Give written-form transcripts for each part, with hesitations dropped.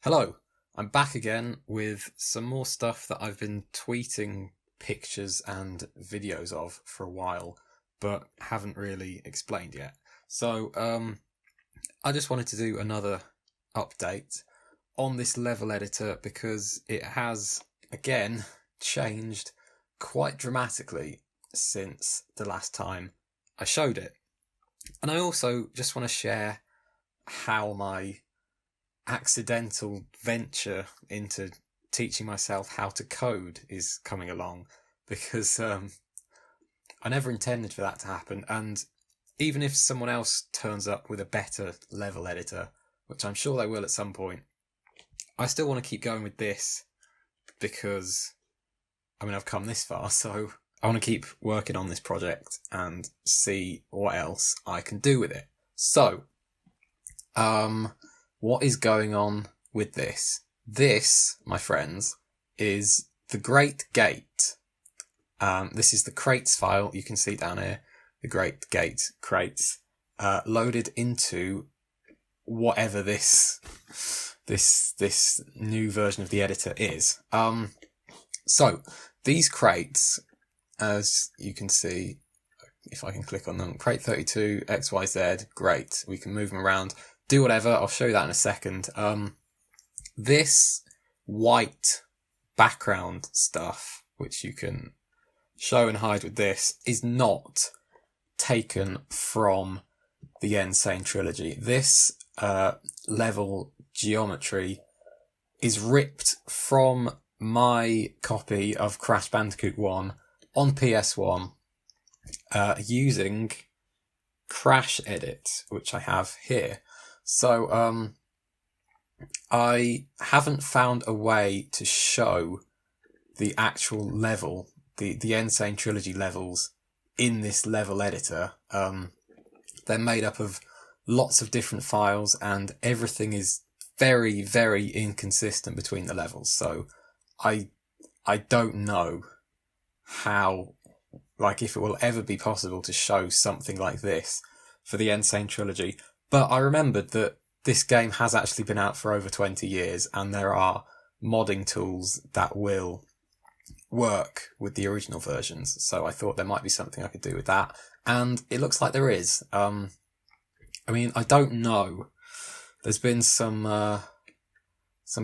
Hello, I'm back again with some more stuff that I've been tweeting pictures and videos of for a while, but haven't really explained yet. I just wanted to do another update on this level editor because it has, again, changed quite dramatically since the last time I showed it. And I also just want to share how my accidental venture into teaching myself how to code is coming along because I never intended for that to happen. And even if someone else turns up with a better level editor, which I'm sure they will at some point, I still want to keep going with this because, I've come this far, so I want to keep working on this project and see what else I can do with it. So, what is going on with this? This, my friends, is the Great Gate. This is the crates file. You can see down here, the Great Gate crates, loaded into whatever this new version of the editor is. So these crates, as you can see, if I can click on them, crate 32, XYZ, great. We can move them around, do whatever. I'll show you that in a second. This white background stuff, which you can show and hide with this, is not taken from the Sane Trilogy. This level geometry is ripped from my copy of Crash Bandicoot 1 on PS1 using Crash Edit, which I have here. So I haven't found a way to show the actual level, the Insane Trilogy levels in this level editor. They're made up of lots of different files and everything is very, very inconsistent between the levels. So I don't know how, if it will ever be possible to show something like this for the Insane Trilogy. But I remembered that this game has actually been out for over 20 years and there are modding tools that will work with the original versions. So I thought there might be something I could do with that. And it looks like there is. I don't know. There's been some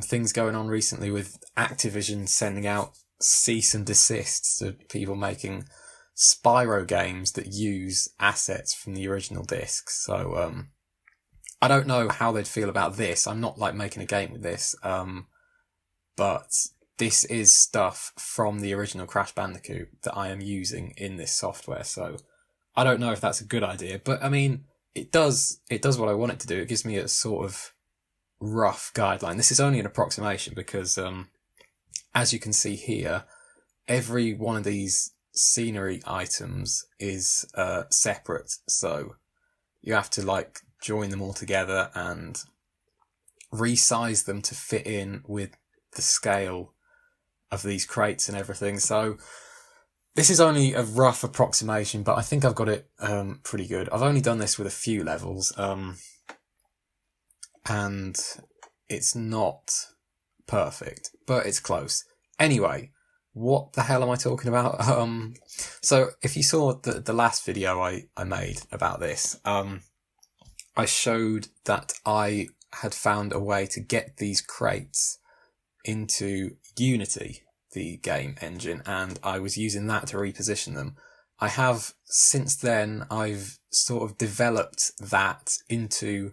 things going on recently with Activision sending out cease and desists to people making Spyro games that use assets from the original discs. So, I don't know how they'd feel about this. I'm not making a game with this. But this is stuff from the original Crash Bandicoot that I am using in this software. So I don't know if that's a good idea, but it does what I want it to do. It gives me a sort of rough guideline. This is only an approximation because, as you can see here, every one of these scenery items is separate. So you have to join them all together and resize them to fit in with the scale of these crates and everything. So this is only a rough approximation, but I think I've got it pretty good. I've only done this with a few levels, and it's not perfect, but it's close. Anyway, what the hell am I talking about? So if you saw the last video I made about this, I showed that I had found a way to get these crates into Unity, the game engine, and I was using that to reposition them. I have, since then, I've sort of developed that into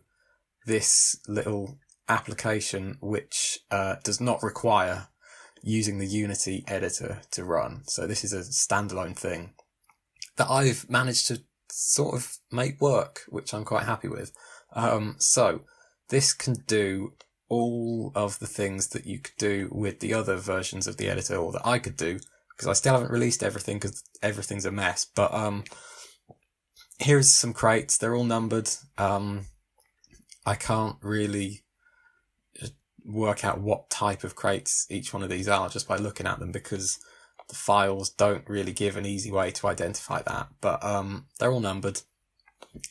this little application which does not require using the Unity editor to run. So this is a standalone thing that I've managed to sort of make work, which I'm quite happy with. So this can do all of the things that you could do with the other versions of the editor, or that I could do, because I still haven't released everything because everything's a mess. But here's some crates. They're all numbered. I can't really work out what type of crates each one of these are just by looking at them, because the files don't really give an easy way to identify that. But they're all numbered,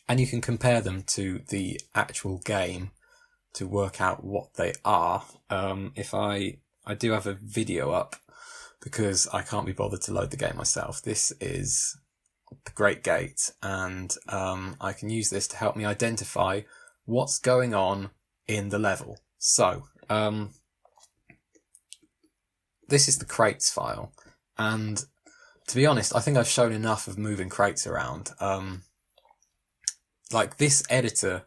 and you can compare them to the actual game to work out what they are. If I do have a video up because I can't be bothered to load the game myself. This is the Great Gate, and I can use this to help me identify what's going on in the level. So, this is the crates file, and to be honest, I think I've shown enough of moving crates around. Like, this editor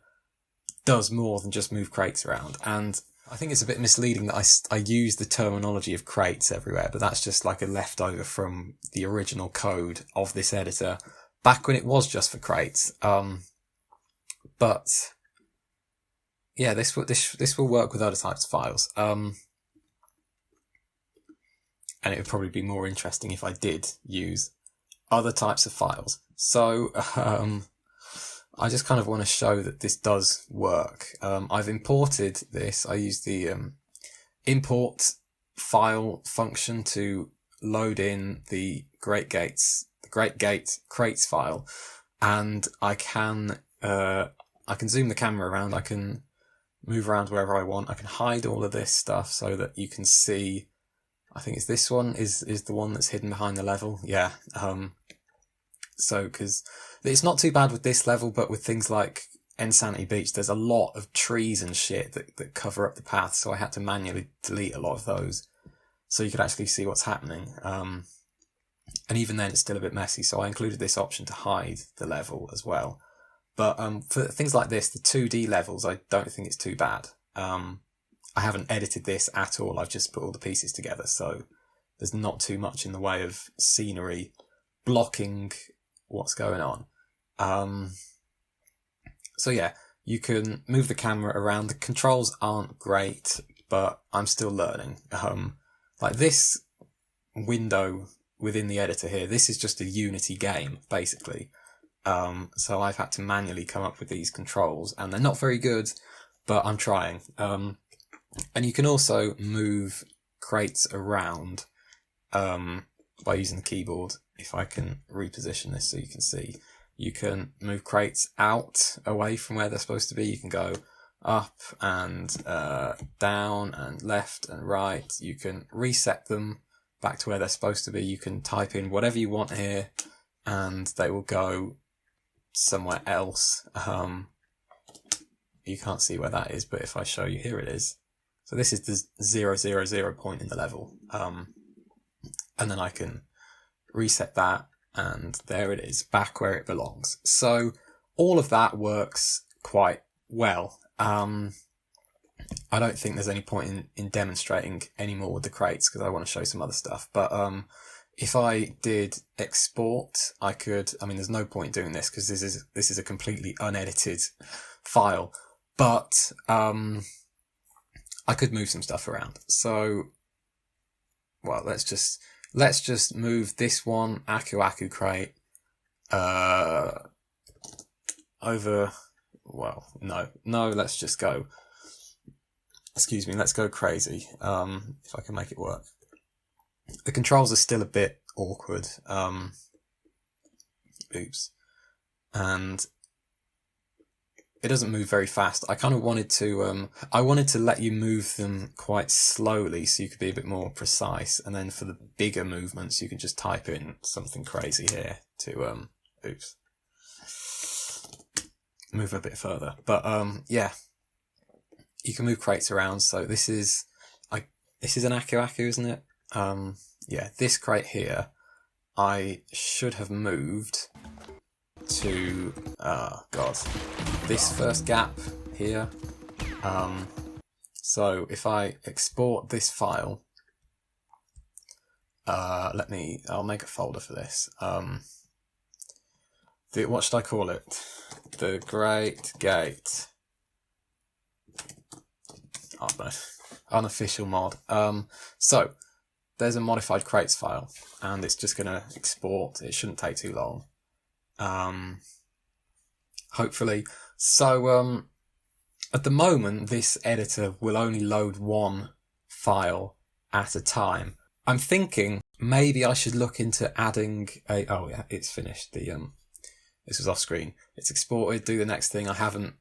does more than just move crates around, and I think it's a bit misleading that I use the terminology of crates everywhere, but that's just like a leftover from the original code of this editor back when it was just for crates. But yeah, this will work with other types of files. And it would probably be more interesting if I did use other types of files. So I just kind of want to show that this does work. I've imported this. I use the import file function to load in the Great Gate crates file, and I can zoom the camera around. I can move around wherever I want. I can hide all of this stuff so that you can see. I think it's this one is the one that's hidden behind the level. Yeah. So, because it's not too bad with this level, but with things like Insanity Beach, there's a lot of trees and shit that cover up the path, so I had to manually delete a lot of those so you could actually see what's happening. And even then, it's still a bit messy, so I included this option to hide the level as well. But for things like this, the 2D levels, I don't think it's too bad. I haven't edited this at all, I've just put all the pieces together, so there's not too much in the way of scenery blocking what's going on. So yeah, you can move the camera around. The controls aren't great, but I'm still learning. Like this window within the editor here, this is just a Unity game, basically. So I've had to manually come up with these controls, and they're not very good, but I'm trying. And you can also move crates around by using the keyboard. If I can reposition this so you can see, you can move crates out away from where they're supposed to be. You can go up and down and left and right. You can reset them back to where they're supposed to be. You can type in whatever you want here and they will go somewhere else. You can't see where that is, but if I show you, here it is. So this is the 000 point in the level. And then I can reset that, and there it is, back where it belongs. So all of that works quite well. I don't think there's any point in demonstrating any more with the crates because I want to show some other stuff. But if I did export, I could. I mean, there's no point doing this because this is a completely unedited file. But I could move some stuff around. So, well, let's just move this one, Aku crate, over, well, no, let's just go, excuse me, let's go crazy, if I can make it work. The controls are still a bit awkward, oops, and it doesn't move very fast. I kind of wanted to let you move them quite slowly so you could be a bit more precise. And then for the bigger movements, you can just type in something crazy here to, oops, move a bit further. But, yeah, you can move crates around. So this is an Aku, isn't it? Yeah, this crate here, I should have moved to, this first gap here. So if I export this file, I'll make a folder for this. What should I call it? The Great Gate. Oh no, unofficial mod. So there's a modified crates file, and it's just gonna export. It shouldn't take too long. Hopefully. So, at the moment, this editor will only load one file at a time. I'm thinking maybe I should look into adding oh yeah, it's finished. This was off screen. It's exported, do the next thing. I haven't,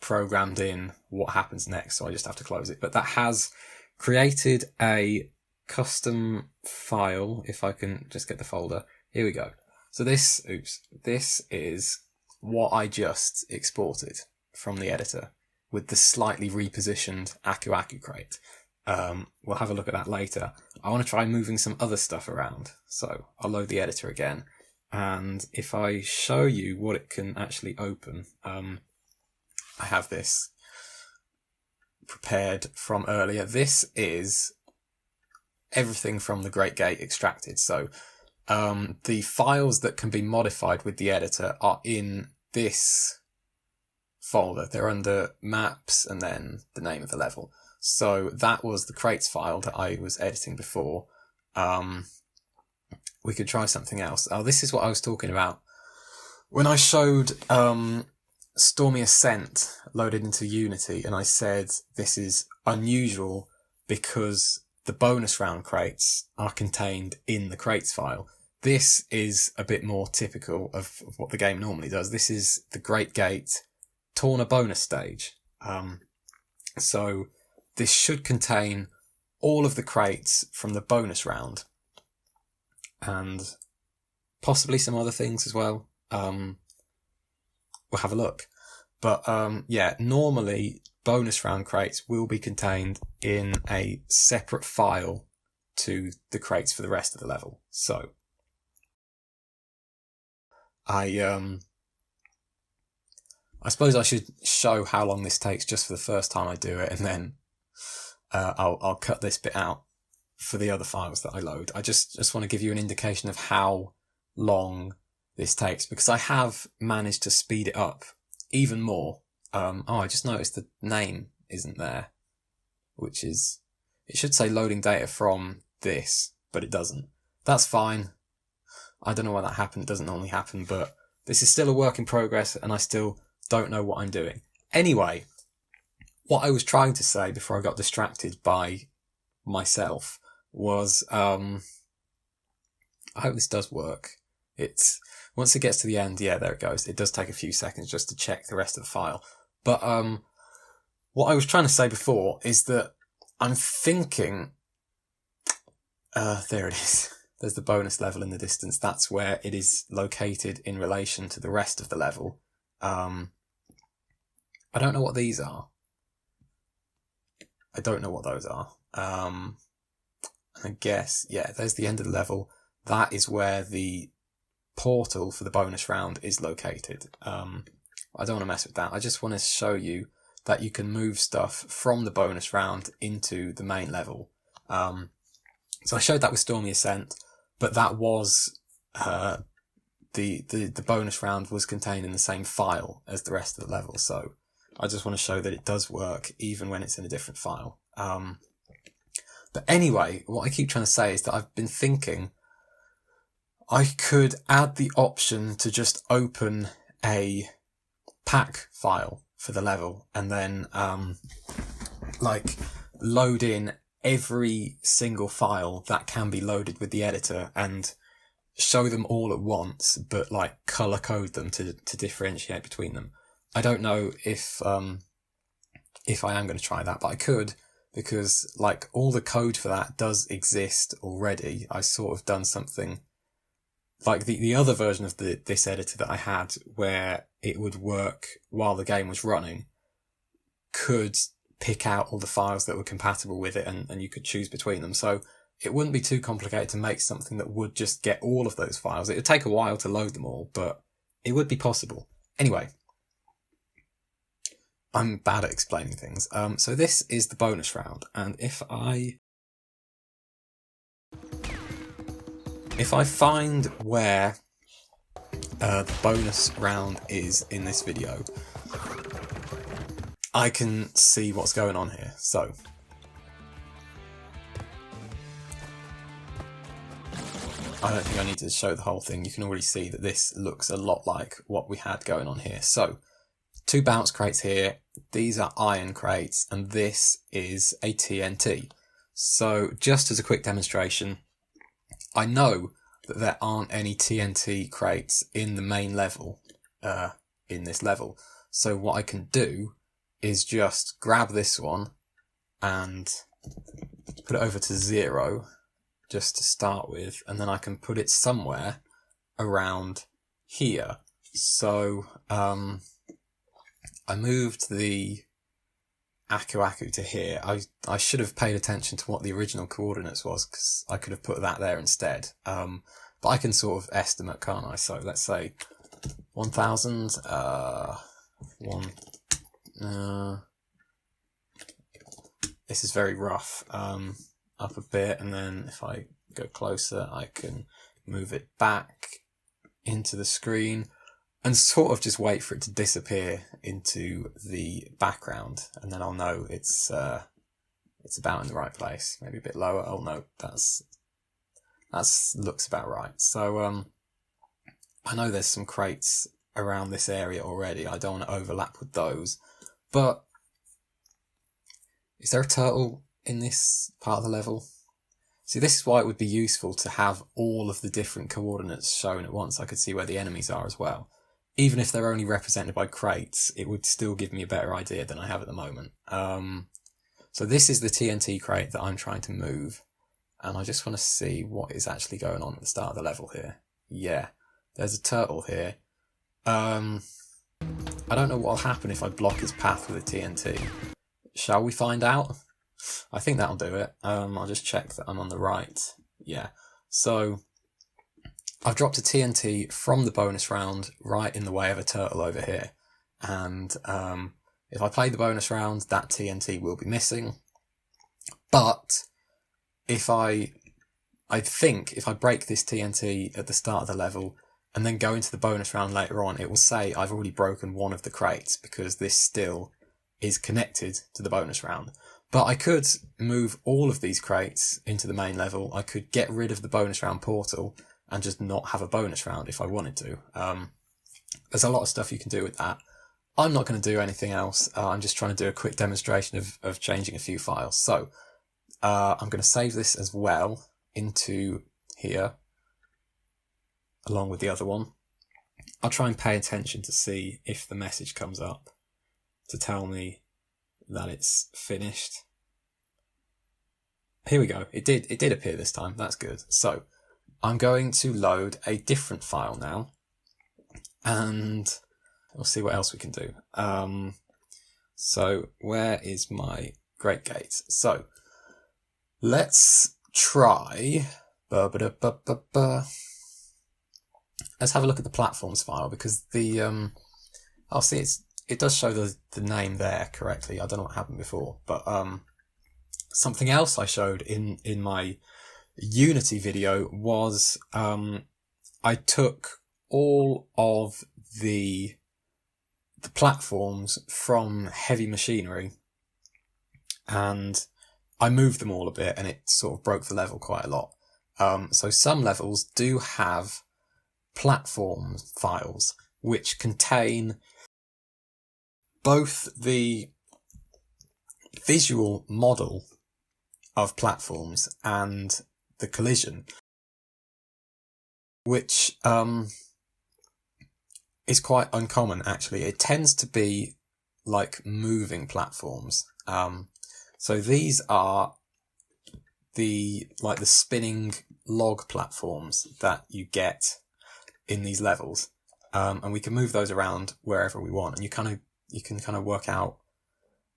programmed in what happens next, so I just have to close it. But that has created a custom file. If I can just get the folder. Here we go. So this is what I just exported from the editor with the slightly repositioned Aku Aku crate. We'll have a look at that later. I want to try moving some other stuff around. So I'll load the editor again. And if I show you what it can actually open, I have this prepared from earlier. This is everything from the Great Gate extracted. So the files that can be modified with the editor are in this folder. They're under maps and then the name of the level. So that was the crates file that I was editing before. We could try something else. Oh, this is what I was talking about when I showed Stormy Ascent loaded into Unity, and I said this is unusual because the bonus round crates are contained in the crates file. This is a bit more typical of what the game normally does. This is the Great Gate Torna bonus stage. So this should contain all of the crates from the bonus round and possibly some other things as well. We'll have a look. But yeah, normally bonus round crates will be contained in a separate file to the crates for the rest of the level. So I suppose I should show how long this takes just for the first time I do it, and then I'll cut this bit out for the other files that I load. I just want to give you an indication of how long this takes, because I have managed to speed it up even more. I just noticed the name isn't there, which is, it should say loading data from this, but it doesn't. That's fine. I don't know why that happened. It doesn't normally happen, but this is still a work in progress and I still don't know what I'm doing. Anyway, what I was trying to say before I got distracted by myself was, I hope this does work. Once it gets to the end, yeah, there it goes. It does take a few seconds just to check the rest of the file. But what I was trying to say before is that I'm thinking, there it is. There's the bonus level in the distance. That's where it is located in relation to the rest of the level. I don't know what these are. I don't know what those are. I guess, yeah, there's the end of the level. That is where the portal for the bonus round is located. I don't want to mess with that. I just want to show you that you can move stuff from the bonus round into the main level. So I showed that with Stormy Ascent, but that was the bonus round was contained in the same file as the rest of the level. So I just want to show that it does work even when it's in a different file. But anyway, what I keep trying to say is that I've been thinking I could add the option to just open a pack file for the level and then like load in every single file that can be loaded with the editor and show them all at once, but like color code them to differentiate between them. I don't know if I am going to try that, but I could, because like all the code for that does exist already. I sort of done something like the other version of this editor that I had, where it would work while the game was running, could pick out all the files that were compatible with it, and you could choose between them. So it wouldn't be too complicated to make something that would just get all of those files. It would take a while to load them all, but it would be possible. Anyway, I'm bad at explaining things. So this is the bonus round, and if I find where the bonus round is in this video, I can see what's going on here. So I don't think I need to show the whole thing. You can already see that this looks a lot like what we had going on here. So 2 bounce crates here, these are iron crates, and this is a TNT. So just as a quick demonstration, I know that there aren't any TNT crates in the main level, in this level. So what I can do is just grab this one and put it over to 0 just to start with, and then I can put it somewhere around here. So I moved the Aku Aku to here. I should have paid attention to what the original coordinates was, because I could have put that there instead. But I can sort of estimate, can't I? So let's say 1000, this is very rough. Up a bit, and then if I go closer, I can move it back into the screen and sort of just wait for it to disappear into the background, and then I'll know it's about in the right place. Maybe a bit lower. Oh no, that's looks about right. So I know there's some crates around this area already. I don't want to overlap with those, but is there a turtle in this part of the level? See, this is why it would be useful to have all of the different coordinates shown at once. I could see where the enemies are as well. Even if they're only represented by crates, it would still give me a better idea than I have at the moment. So this is the TNT crate that I'm trying to move, and I just want to see what is actually going on at the start of the level here. Yeah, there's a turtle here. I don't know what will happen if I block his path with a TNT. Shall we find out? I think that'll do it. I'll just check that I'm on the right. Yeah. So I've dropped a TNT from the bonus round right in the way of a turtle over here. And if I play the bonus round, that TNT will be missing. But I think if I break this TNT at the start of the level and then go into the bonus round later on, it will say I've already broken one of the crates, because this still is connected to the bonus round. But I could move all of these crates into the main level. I could get rid of the bonus round portal and just not have a bonus round if I wanted to. There's a lot of stuff you can do with that. I'm not going to do anything else. I'm just trying to do a quick demonstration of changing a few files. So I'm going to save this as well into here, along with the other one. I'll try and pay attention to see if the message comes up to tell me that it's finished. Here we go. It did appear this time. That's good. So I'm going to load a different file now, and we'll see what else we can do. So where is my Great Gate? So let's try. Let's have a look at the platforms file, because the I'll see it does show the name there correctly. I don't know what happened before, but something else I showed in my Unity video was I took all of the platforms from Heavy Machinery and I moved them all a bit, and it sort of broke the level quite a lot. So some levels do have platform files which contain both the visual model of platforms and the collision, which is quite uncommon actually. It tends to be like moving platforms. So these are the spinning log platforms that you get in these levels, and we can move those around wherever we want, and you can kind of work out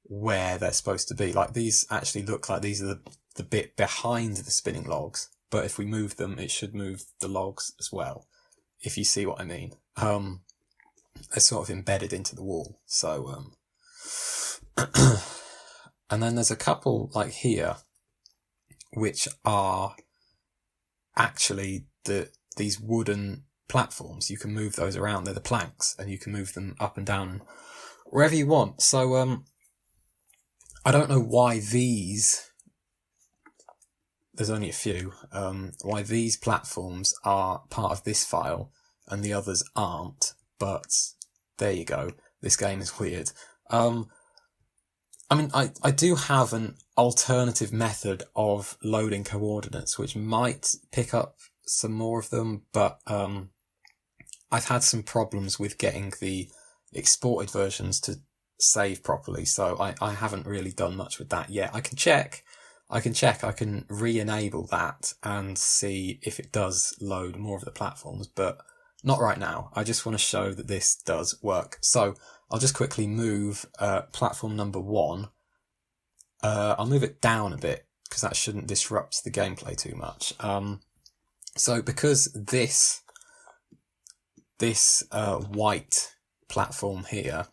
where they're supposed to be. Like these actually look like these are the bit behind the spinning logs, but if we move them, it should move the logs as well, if you see what I mean. They're sort of embedded into the wall. So, and then there's a couple like here, which are actually these wooden platforms. You can move those around. They're the planks, and you can move them up and down wherever you want. So I don't know why there's only a few, why these platforms are part of this file and the others aren't, but there you go. This game is weird. I mean, I do have an alternative method of loading coordinates, which might pick up some more of them, but I've had some problems with getting the exported versions save properly, so I haven't really done much with that yet. I can re-enable that and see if it does load more of the platforms, but not right now. I just want to show that this does work. So I'll just quickly move platform number 1. I'll move it down a bit because that shouldn't disrupt the gameplay too much. So because this white platform here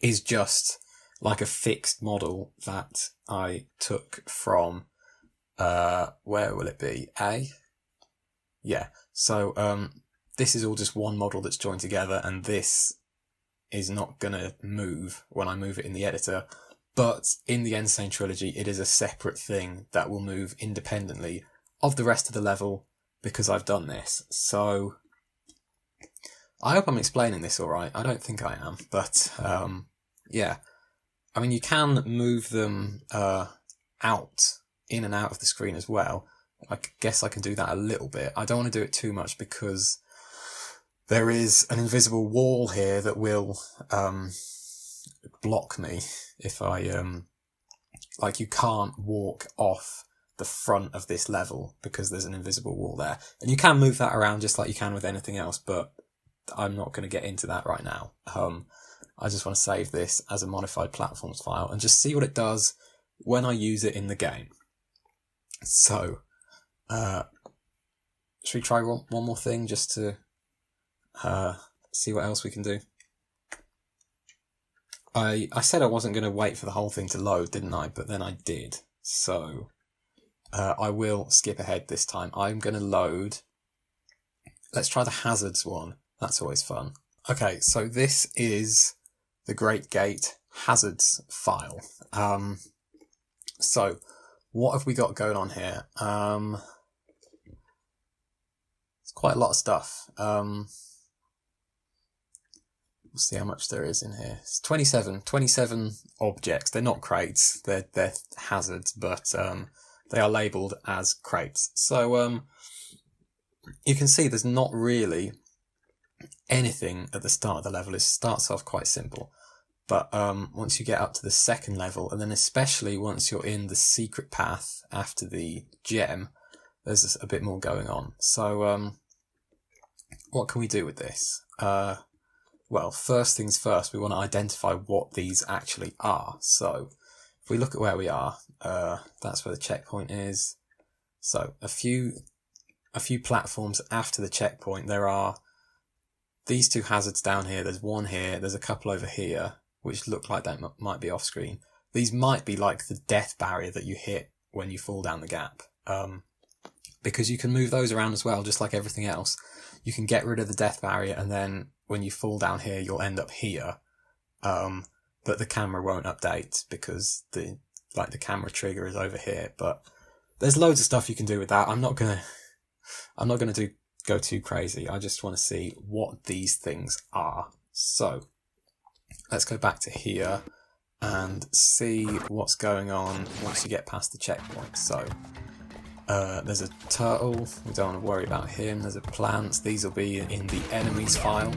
is just like a fixed model that I took from, where will it be? A? Yeah. So this is all just one model that's joined together, and this is not going to move when I move it in the editor. But in the Sane Trilogy, it is a separate thing that will move independently of the rest of the level because I've done this. So I hope I'm explaining this all right. I don't think I am, but yeah. I mean, you can move them in and out of the screen as well. I guess I can do that a little bit. I don't want to do it too much because there is an invisible wall here that will block me if I like, you can't walk off the front of this level because there's an invisible wall there. And you can move that around just like you can with anything else, but I'm not going to get into that right now. I just want to save this as a modified platforms file and just see what it does when I use it in the game. So, should we try one more thing just to see what else we can do? I said I wasn't going to wait for the whole thing to load, didn't I? But then I did. So I will skip ahead this time. I'm going to load. Let's try the hazards one. That's always fun. Okay, so this is the Great Gate hazards file. So what have we got going on here? It's quite a lot of stuff. We'll see how much there is in here. It's 27 objects. They're not crates, they're hazards, but they are labelled as crates. So you can see there's not really anything at the start of the level. It starts off quite simple. But once you get up to the second level, and then especially once you're in the secret path after the gem, there's a bit more going on. So what can we do with this? Well, first things first, we want to identify what these actually are. So if we look at where we are, that's where the checkpoint is. So a few platforms after the checkpoint, there are these 2 hazards down here. There's one here. There's a couple over here, which look like that might be off screen. These might be like the death barrier that you hit when you fall down the gap. Because you can move those around as well, just like everything else. You can get rid of the death barrier, and then when you fall down here, you'll end up here. But the camera won't update because the camera trigger is over here. But there's loads of stuff you can do with that. I'm not gonna go too crazy. I just want to see what these things are. So let's go back to here and see what's going on once you get past the checkpoint. So there's a turtle. We don't want to worry about him. There's a plant. These will be in the enemies file,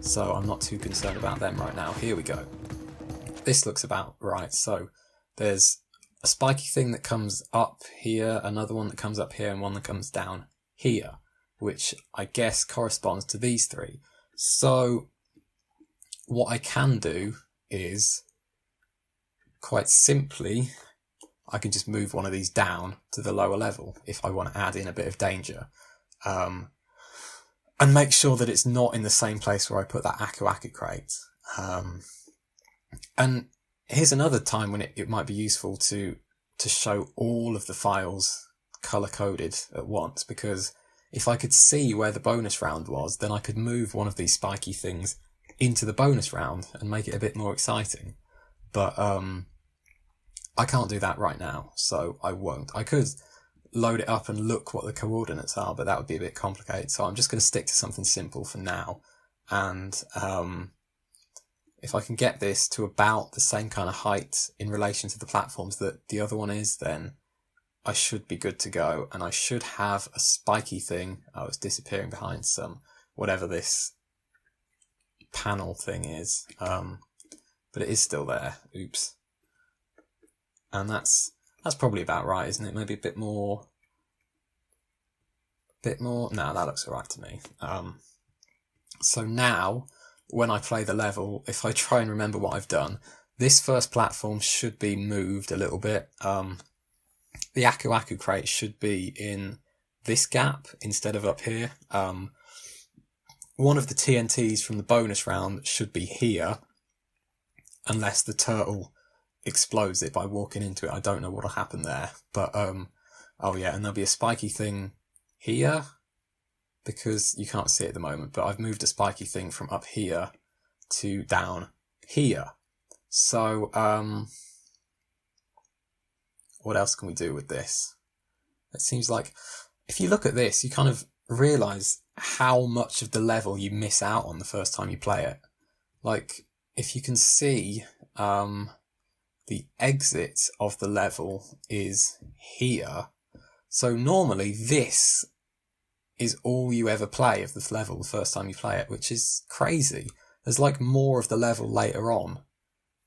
so I'm not too concerned about them right now. Here we go. This looks about right. So there's a spiky thing that comes up here, another one that comes up here, and one that comes down here, which I guess corresponds to these 3. So what I can do is, quite simply, I can just move one of these down to the lower level if I want to add in a bit of danger. And make sure that it's not in the same place where I put that Aku Aku crate. And here's another time when it might be useful to show all of the files colour-coded at once, because if I could see where the bonus round was, then I could move one of these spiky things into the bonus round and make it a bit more exciting. But I can't do that right now, so I won't. I could load it up and look what the coordinates are, but that would be a bit complicated, so I'm just going to stick to something simple for now. And if I can get this to about the same kind of height in relation to the platforms that the other one is, then I should be good to go, and I should have a spiky thing. Oh, it's disappearing behind some, whatever this panel thing is. but it is still there. Oops. And that's probably about right, isn't it? Maybe a bit more. No, that looks alright to me. So now, when I play the level, if I try and remember what I've done, this first platform should be moved a little bit. The Aku Aku crate should be in this gap instead of up here. One of the TNTs from the bonus round should be here, unless the turtle explodes it by walking into it. I don't know what'll happen there, but oh yeah, and there'll be a spiky thing here, because you can't see it at the moment, but I've moved a spiky thing from up here to down here. So what else can we do with this? It seems like if you look at this, you kind of realise how much of the level you miss out on the first time you play it. Like, if you can see, the exit of the level is here. So normally this is all you ever play of this level the first time you play it, which is crazy. There's like more of the level later on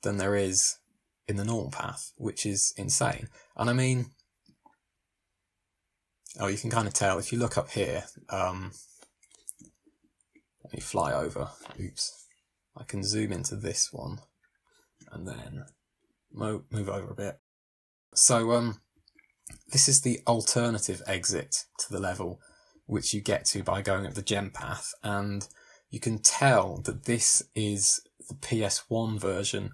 than there is in the normal path, which is insane. And I mean, oh, you can kind of tell if you look up here. Let me fly over. Oops. I can zoom into this one and then move over a bit. So this is the alternative exit to the level, which you get to by going up the gem path, and you can tell that this is the PS1 version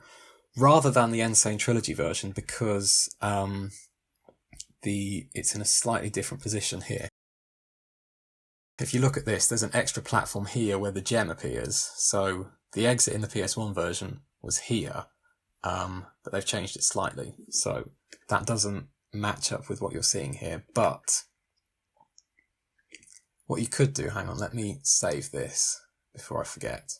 rather than the Sane Trilogy version, because it's in a slightly different position here. If you look at this, there's an extra platform here where the gem appears. So the exit in the PS1 version was here, but they've changed it slightly. So that doesn't match up with what you're seeing here. But what you could do, hang on, let me save this before I forget.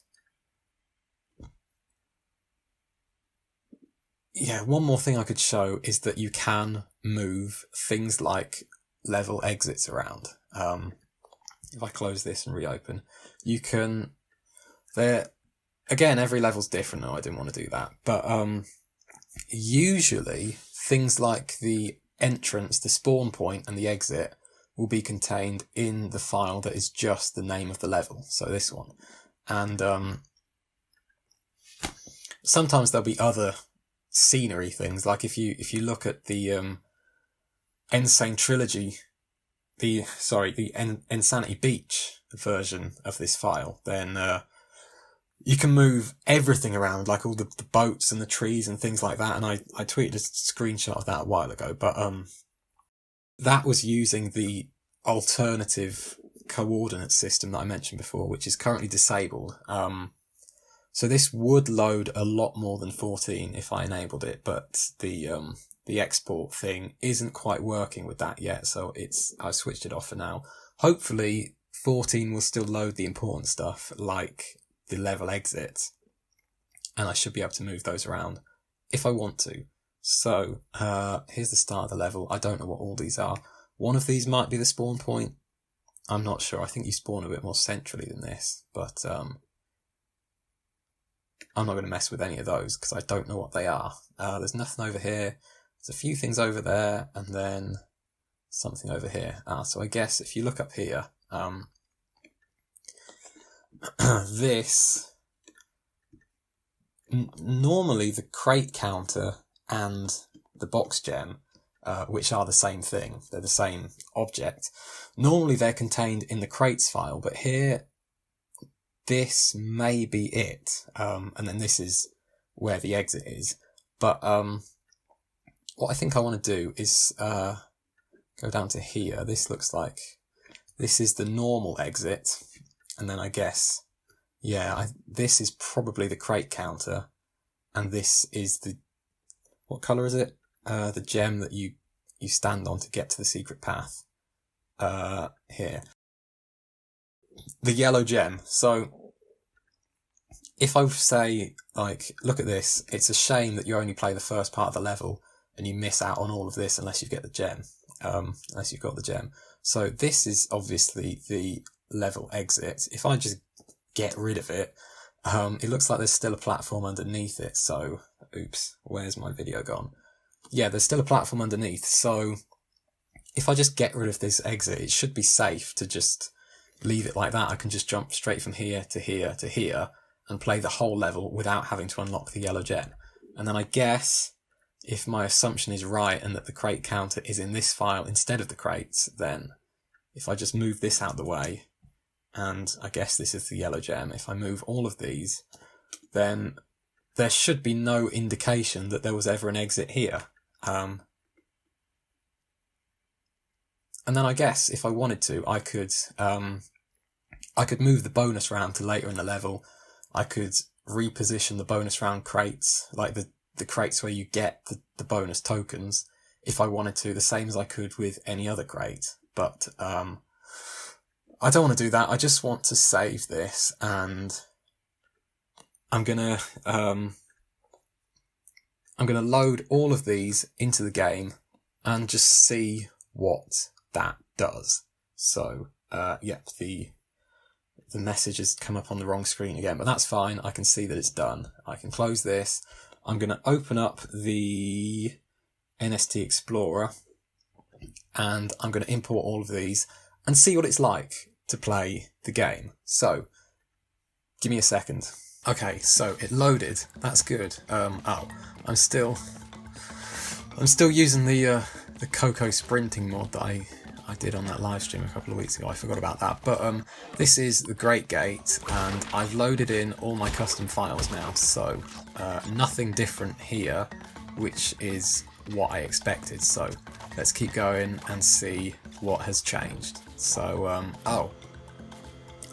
Yeah, one more thing I could show is that you can move things like level exits around. If I close this and reopen, you can... Again, every level's different. No, I didn't want to do that. But usually, things like the entrance, the spawn point, and the exit will be contained in the file that is just the name of the level. So this one. And sometimes there'll be other scenery things. Like if you look at the Sane Trilogy, the Insanity Beach version of this file, then you can move everything around, like all the boats and the trees and things like that. And I tweeted a screenshot of that a while ago, but that was using the alternative coordinate system that I mentioned before, which is currently disabled. So this would load a lot more than 14 if I enabled it, but the export thing isn't quite working with that yet, so I've switched it off for now. Hopefully 14 will still load the important stuff, like the level exits, and I should be able to move those around if I want to. So here's the start of the level. I don't know what all these are. One of these might be the spawn point. I'm not sure. I think you spawn a bit more centrally than this, but I'm not going to mess with any of those because I don't know what they are. There's nothing over here. There's a few things over there, and then something over here. So I guess if you look up here, this... Normally the crate counter and the box gem, which are the same thing, they're the same object, normally they're contained in the crates file, but here this may be it, and then this is where the exit is. But what I think I want to do is go down to here. This looks like this is the normal exit, and then I guess, yeah, this is probably the crate counter, and this is the, what colour is it? The gem that you stand on to get to the secret path. Here. The yellow gem. So if I say, like, look at this, it's a shame that you only play the first part of the level and you miss out on all of this unless you get the gem. Unless you've got the gem. So this is obviously the level exit. If I just get rid of it, It looks like there's still a platform underneath it, so... Oops, where's my video gone? Yeah, there's still a platform underneath, so if I just get rid of this exit, it should be safe to just leave it like that. I can just jump straight from here to here to here and play the whole level without having to unlock the yellow gem. And then I guess, if my assumption is right and that the crate counter is in this file instead of the crates, then if I just move this out the way, and I guess this is the yellow gem, if I move all of these, then there should be no indication that there was ever an exit here. And then I guess if I wanted to, I could move the bonus round to later in the level. I could reposition the bonus round crates, like the crates where you get the bonus tokens, if I wanted to, the same as I could with any other crate. But I don't want to do that. I just want to save this, and I'm gonna load all of these into the game and just see what that does. So yep, the message has come up on the wrong screen again, but that's fine. I can see that it's done. I can close this. I'm going to open up the NST Explorer, and I'm going to import all of these and see what it's like to play the game. So give me a second. Okay, so it loaded. That's good. Oh, I'm still using the Coco sprinting mod that I did on that live stream a couple of weeks ago. I forgot about that. But this is the Great Gate, and I've loaded in all my custom files now. So nothing different here, which is what I expected. So let's keep going and see what has changed. So oh,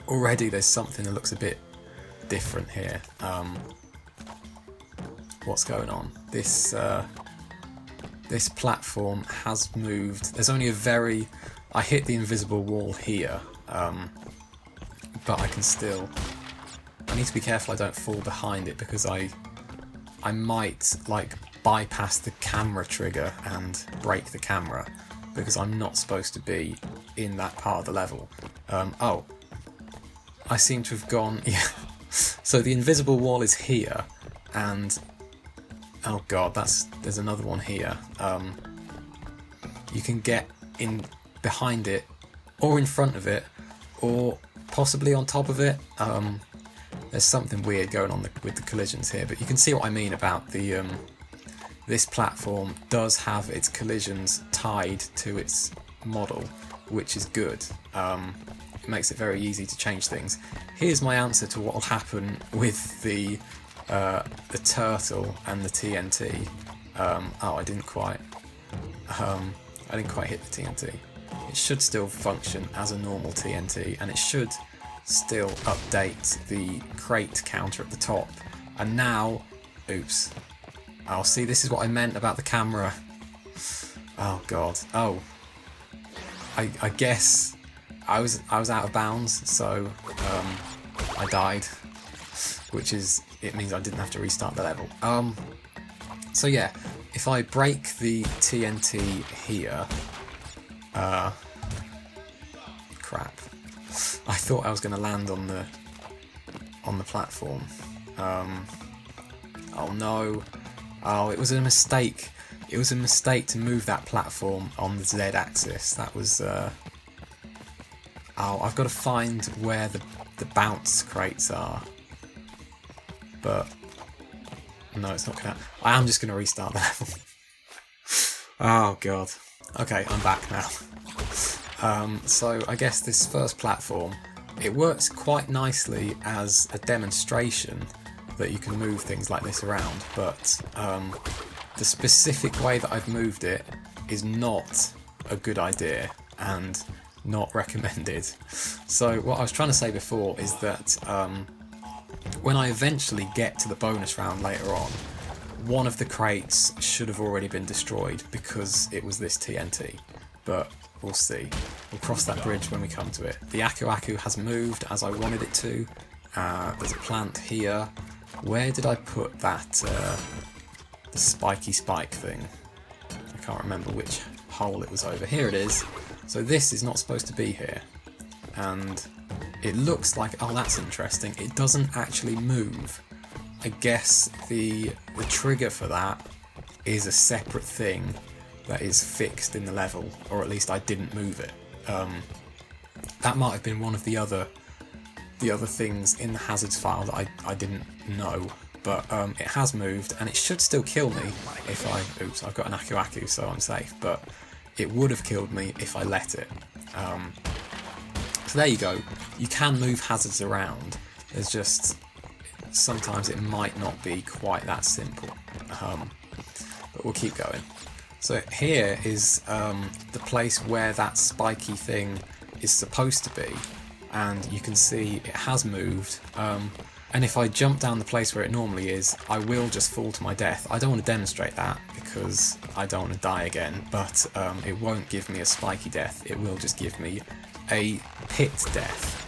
already there's something that looks a bit different here. What's going on? This platform has moved. There's only a very... I hit the invisible wall here, but I can still... I need to be careful I don't fall behind it, because I might like bypass the camera trigger and break the camera, because I'm not supposed to be in that part of the level. Oh, I seem to have gone... Yeah. So the invisible wall is here, and oh god, there's another one here. You can get in behind it, or in front of it, or possibly on top of it. There's something weird going on with the collisions here, but you can see what I mean about the this platform does have its collisions tied to its model, which is good. It makes it very easy to change things. Here's my answer to what will happen with the turtle and the TNT. Oh, I didn't quite hit the TNT. It should still function as a normal TNT, and it should still update the crate counter at the top. And now, oops. Oh, see, this is what I meant about the camera. Oh god. Oh, I guess I was out of bounds, so I died, which is, it means I didn't have to restart the level. So yeah, if I break the TNT here, crap. I thought I was going to land on the platform. Oh no. Oh, it was a mistake. It was a mistake to move that platform on the Z-axis. That was... Oh, I've got to find where the bounce crates are. But... no, it's not going to... I am just going to restart the level. Oh, God. Okay, I'm back now. So, I guess this first platform, it works quite nicely as a demonstration that you can move things like this around, but the specific way that I've moved it is not a good idea and not recommended. So what I was trying to say before is that when I eventually get to the bonus round later on, one of the crates should have already been destroyed because it was this TNT, but we'll see. We'll cross that bridge when we come to it. The Aku Aku has moved as I wanted it to. There's a plant here. Where did I put that, the spiky spike thing? I can't remember which hole it was over. Here it is. So this is not supposed to be here. And it looks like, oh, that's interesting. It doesn't actually move. I guess the trigger for that is a separate thing that is fixed in the level, or at least I didn't move it. That might have been one of the other things in the hazards file that I didn't know, but it has moved, and it should still kill me if I... Oops, I've got an Aku Aku, so I'm safe, but it would have killed me if I let it. So there you go. You can move hazards around. There's just... sometimes it might not be quite that simple. But we'll keep going. So here is the place where that spiky thing is supposed to be, and you can see it has moved, and if I jump down the place where it normally is, I will just fall to my death. I don't want to demonstrate that because I don't want to die again, but it won't give me a spiky death, it will just give me a pit death,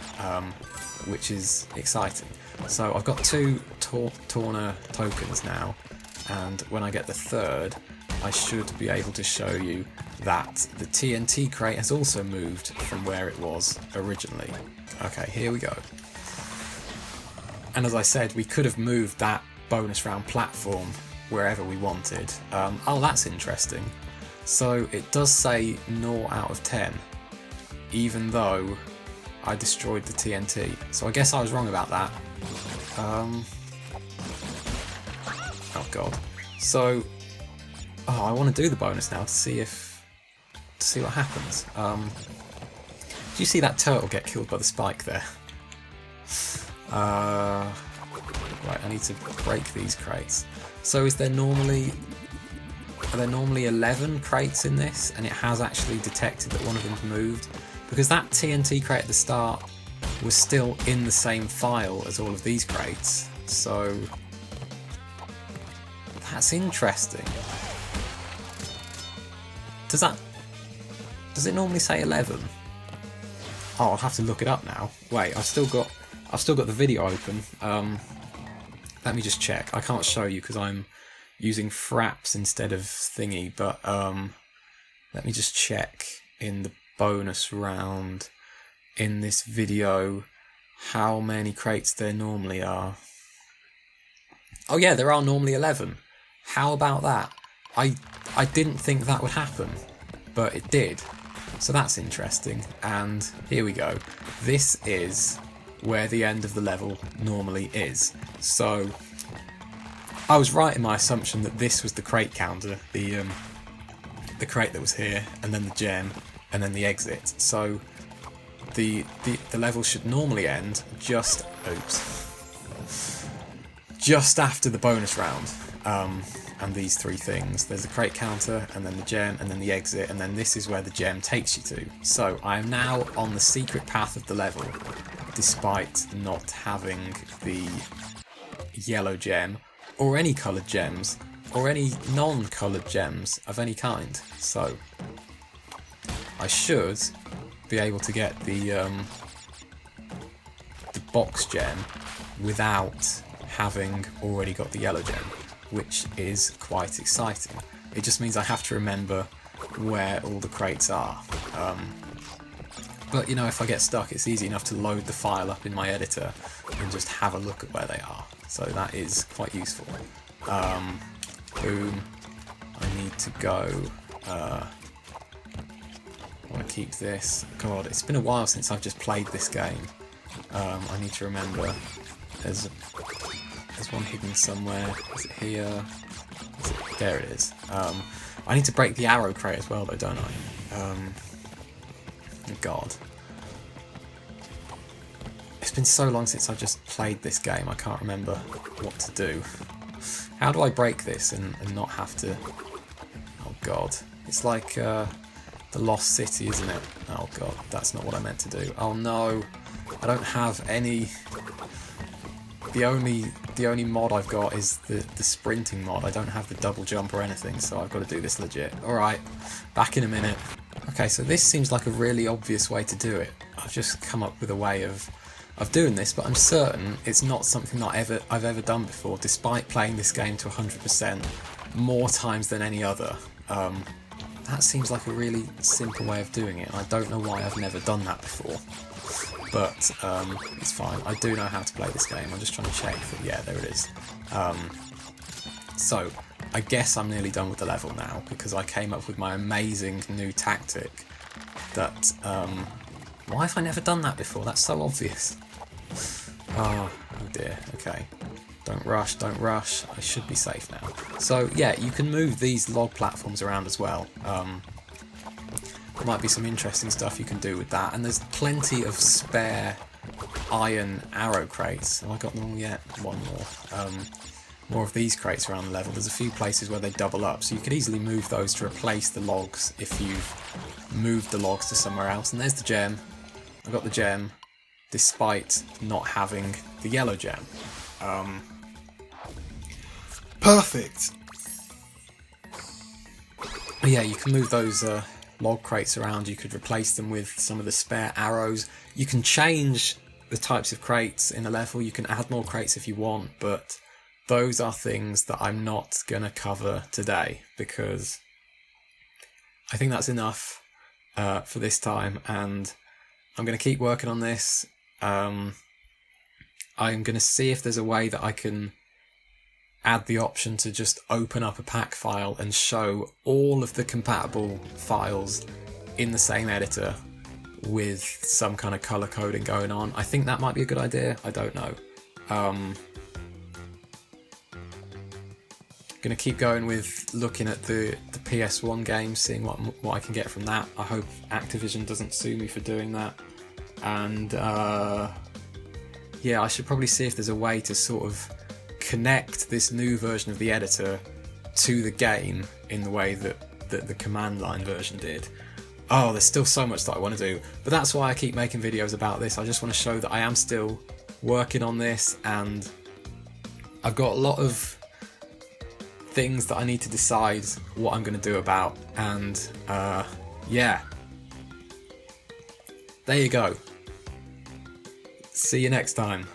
which is exciting. So I've got 2 Torna tokens now, and when I get the 3rd, I should be able to show you that the TNT crate has also moved from where it was originally. Okay, here we go. And as I said, we could have moved that bonus round platform wherever we wanted. Oh, that's interesting. So it does say 0 out of 10, even though I destroyed the TNT. So I guess I was wrong about that. Oh god. So, oh, I want to do the bonus now to see what happens. Do you see that turtle get killed by the spike there? Right, I need to break these crates. So are there normally 11 crates in this, and it has actually detected that one of them's moved? Because that TNT crate at the start was still in the same file as all of these crates, so that's interesting. Does it normally say 11? Oh, I'll have to look it up now. Wait, I've still got the video open. Let me just check. I can't show you because I'm using fraps instead of thingy, but let me just check in the bonus round in this video how many crates there normally are. Oh yeah, there are normally 11. How about that? I didn't think that would happen, but it did. So that's interesting, and here we go. This is where the end of the level normally is. So I was right in my assumption that this was the crate counter, the crate that was here, and then the gem, and then the exit. So the level should normally end just after the bonus round. And these 3 things. There's the crate counter, and then the gem, and then the exit, and then this is where the gem takes you to. So I am now on the secret path of the level, despite not having the yellow gem, or any coloured gems, or any non-coloured gems of any kind. So I should be able to get the box gem without having already got the yellow gem, which is quite exciting. It just means I have to remember where all the crates are. But you know, if I get stuck, it's easy enough to load the file up in my editor and just have a look at where they are. So that is quite useful. Boom. I need to go. I want to keep this. God, it's been a while since I've just played this game. I need to remember. There's one hidden somewhere. Is it here? There it is. I need to break the arrow crate as well, though, don't I? God. It's been so long since I've just played this game, I can't remember what to do. How do I break this and not have to... Oh god. It's like the Lost City, isn't it? Oh god, that's not what I meant to do. Oh no, I don't have any... The only mod I've got is the sprinting mod. I don't have the double jump or anything, so I've got to do this legit. Alright, back in a minute. Okay, so this seems like a really obvious way to do it. I've just come up with a way of doing this, but I'm certain it's not something that I've ever done before, despite playing this game to 100% more times than any other. That seems like a really simple way of doing it, and I don't know why I've never done that before. but it's fine. I do know how to play this game. I'm just trying to check that, yeah, there it is. So, I guess I'm nearly done with the level now, because I came up with my amazing new tactic that, why have I never done that before? That's so obvious. Oh dear, okay. Don't rush, don't rush. I should be safe now. So, yeah, you can move these log platforms around as well. There might be some interesting stuff you can do with that, and there's plenty of spare iron arrow crates. Have I got them all yet? One more. More of these crates around the level. There's a few places where they double up, so you could easily move those to replace the logs if you've moved the logs to somewhere else. And there's the gem. I got the gem, despite not having the yellow gem. Perfect! But yeah, you can move those log crates around. You could replace them with some of the spare arrows. You can change the types of crates in a level. You can add more crates if you want, but those are things that I'm not going to cover today, because I think that's enough for this time, and I'm going to keep working on this. I'm going to see if there's a way that I can add the option to just open up a pack file and show all of the compatible files in the same editor with some kind of color coding going on. I think that might be a good idea. I don't know. Gonna keep going with looking at the PS1 games, seeing what I can get from that. I hope Activision doesn't sue me for doing that. And yeah, I should probably see if there's a way to sort of connect this new version of the editor to the game in the way that the command line version did. Oh, there's still so much that I want to do, but that's why I keep making videos about this. I just want to show that I am still working on this, and I've got a lot of things that I need to decide what I'm going to do about, and yeah, there you go. See you next time.